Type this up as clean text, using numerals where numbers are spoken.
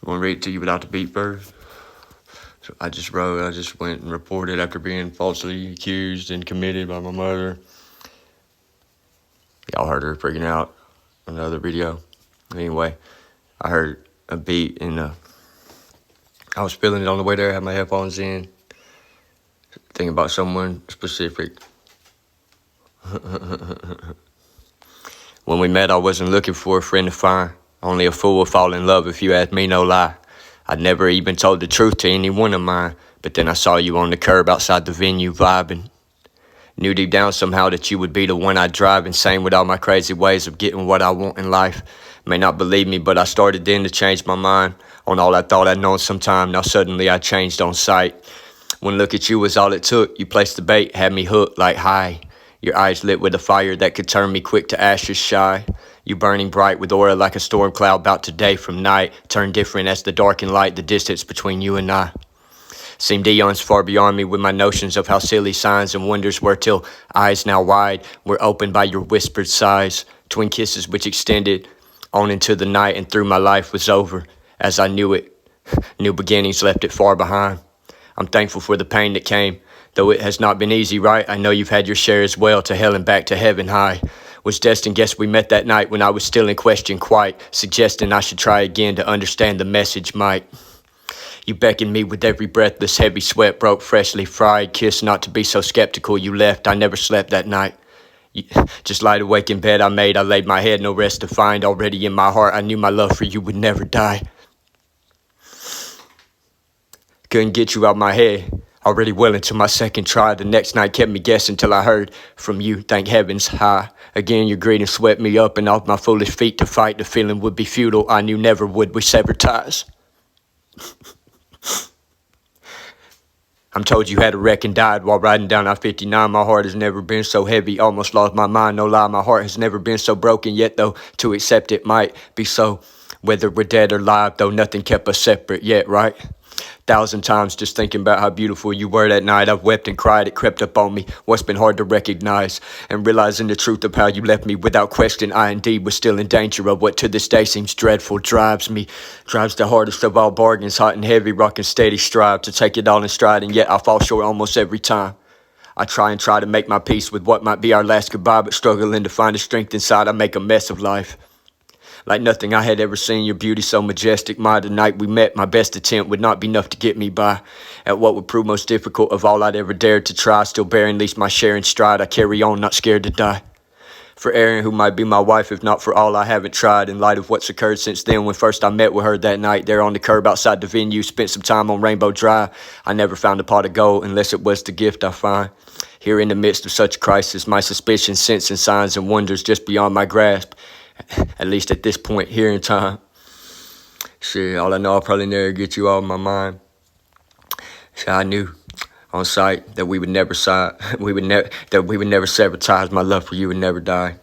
Want to read it to you without the beat first? So I just went and reported after being falsely accused and committed by my mother. Y'all heard her freaking out in another video. Anyway, I heard a beat and I was feeling it on the way there. I had my headphones in, thinking about someone specific. When we met, I wasn't looking for a friend to find. Only a fool would fall in love if you asked me, no lie. I'd never even told the truth to anyone of mine. But then I saw you on the curb outside the venue vibing. Knew deep down somehow that you would be the one I'd drive, insane with all my crazy ways of getting what I want in life. May not believe me, but I started then to change my mind on all I thought I'd known sometime. Now suddenly I changed on sight. When look at you was all it took, you placed the bait, had me hooked like high. Your eyes lit with a fire that could turn me quick to ashes shy. You burning bright with aura like a storm cloud about to day from night. Turned different as the dark and light, the distance between you and I seemed eons far beyond me with my notions of how silly signs and wonders were, till eyes now wide were opened by your whispered sighs. Twin kisses which extended on into the night, and through my life was over as I knew it. New beginnings left it far behind. I'm thankful for the pain that came, though it has not been easy, right? I know you've had your share as well, to hell and back to heaven high. Was destined, guess we met that night when I was still in question, quite suggesting I should try again to understand the message might. You beckoned me with every breath, this heavy sweat broke freshly fried. Kiss not to be so skeptical, you left, I never slept that night. Just lied awake in bed I laid my head, no rest to find. Already in my heart I knew my love for you would never die. Couldn't get you out my head, already well into my second try. The next night kept me guessing till I heard from you, thank heavens high. Again your greeting swept me up and off my foolish feet to fight. The feeling would be futile, I knew never would we sever ties. I'm told you had a wreck and died while riding down I-59. My heart has never been so heavy, almost lost my mind, no lie. My heart has never been so broken yet, though to accept it might be so. Whether we're dead or alive, though nothing kept us separate yet, right? 1,000 times just thinking about how beautiful you were that night. I've wept and cried, it crept up on me, what's been hard to recognize. And realizing the truth of how you left me without question, I indeed was still in danger of what to this day seems dreadful. Drives the hardest of all bargains, hot and heavy, rocking steady, strive to take it all in stride, and yet I fall short almost every time. I try to make my peace with what might be our last goodbye, but struggling to find the strength inside, I make a mess of life. Like nothing I had ever seen, your beauty so majestic. The night we met, my best attempt would not be enough to get me by. At what would prove most difficult of all I'd ever dared to try. Still bearing at least my share in stride, I carry on, not scared to die. For Erin, who might be my wife, if not for all I haven't tried. In light of what's occurred since then, when first I met with her that night, there on the curb outside the venue, spent some time on Rainbow Drive. I never found a pot of gold, unless it was the gift I find. Here in the midst of such crisis, my suspicions, sensing signs and wonders just beyond my grasp. At least at this point here in time. Shit, all I know, I'll probably never get you out of my mind. So I knew on sight that we would never sever ties. My love for you would never die.